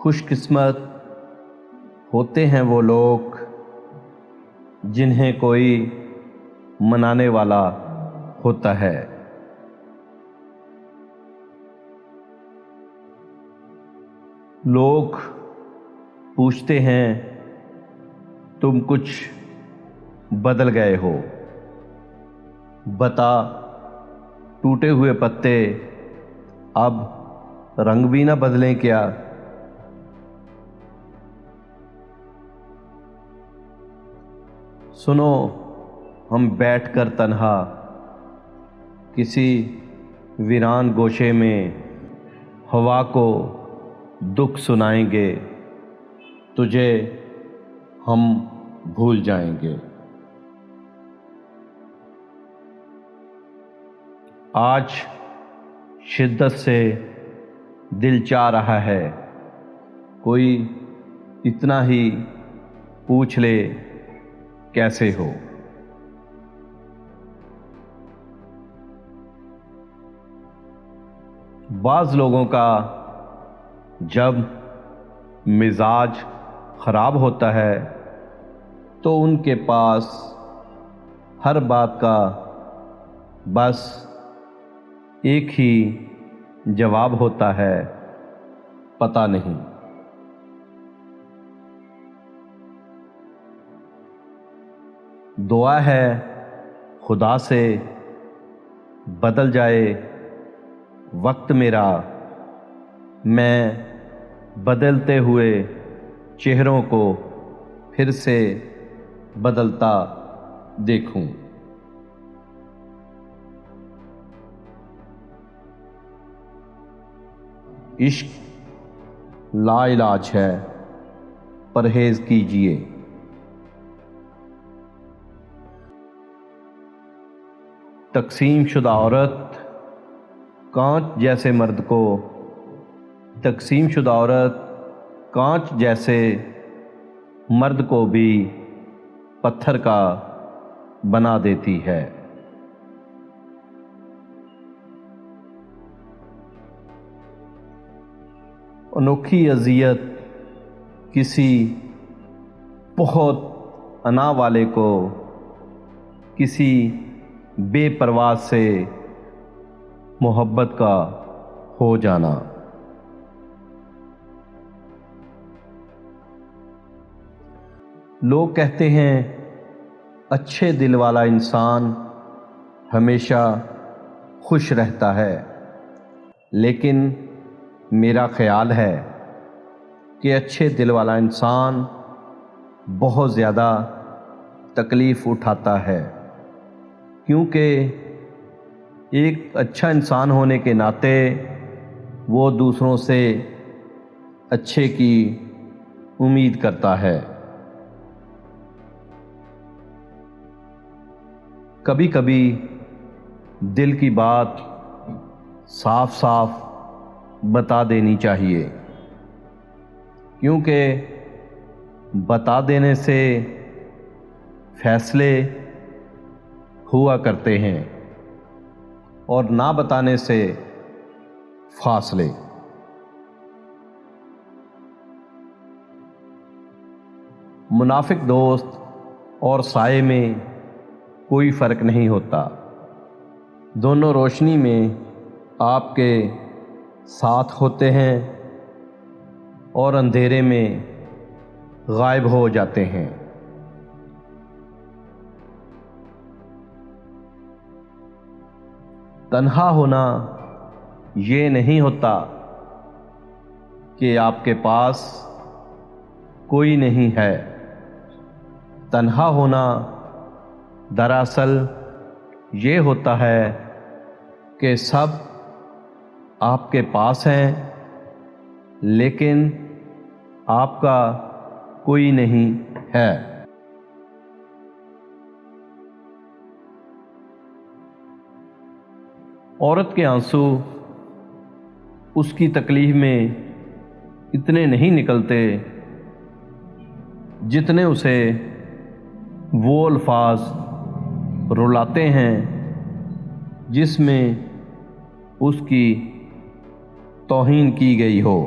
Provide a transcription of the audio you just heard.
خوش قسمت ہوتے ہیں وہ لوگ جنہیں کوئی منانے والا ہوتا ہے۔ لوگ پوچھتے ہیں تم کچھ بدل گئے ہو، بتا ٹوٹے ہوئے پتے اب رنگ بھی نہ بدلیں کیا؟ سنو ہم بیٹھ کر تنہا کسی ویران گوشے میں ہوا کو دکھ سنائیں گے، تجھے ہم بھول جائیں گے۔ آج شدت سے دل چاہ رہا ہے، کوئی اتنا ہی پوچھ لے کیسے ہو۔ بعض لوگوں کا جب مزاج خراب ہوتا ہے تو ان کے پاس ہر بات کا بس ایک ہی جواب ہوتا ہے، پتہ نہیں۔ دعا ہے خدا سے بدل جائے وقت میرا، میں بدلتے ہوئے چہروں کو پھر سے بدلتا دیکھوں۔ عشق لا علاج ہے، پرہیز کیجیے۔ تقسیم شدہ عورت کانچ جیسے مرد کو، تقسیم شدہ عورت کانچ جیسے مرد کو بھی پتھر کا بنا دیتی ہے۔ انوکھی اذیت کسی بہت انا والے کو کسی بے پرواہ سے محبت کا ہو جانا۔ لوگ کہتے ہیں اچھے دل والا انسان ہمیشہ خوش رہتا ہے، لیکن میرا خیال ہے کہ اچھے دل والا انسان بہت زیادہ تکلیف اٹھاتا ہے، کیونکہ ایک اچھا انسان ہونے کے ناطے وہ دوسروں سے اچھے کی امید کرتا ہے۔ کبھی کبھی دل کی بات صاف صاف بتا دینی چاہیے، کیونکہ بتا دینے سے فیصلے ہوا کرتے ہیں اور نہ بتانے سے فاصلے۔ منافق دوست اور سائے میں کوئی فرق نہیں ہوتا، دونوں روشنی میں آپ کے ساتھ ہوتے ہیں اور اندھیرے میں غائب ہو جاتے ہیں۔ تنہا ہونا یہ نہیں ہوتا کہ آپ کے پاس کوئی نہیں ہے، تنہا ہونا دراصل یہ ہوتا ہے کہ سب آپ کے پاس ہیں لیکن آپ کا کوئی نہیں ہے۔ عورت کے آنسو اس کی تکلیف میں اتنے نہیں نکلتے جتنے اسے وہ الفاظ رلاتے ہیں جس میں اس کی توہین کی گئی ہو۔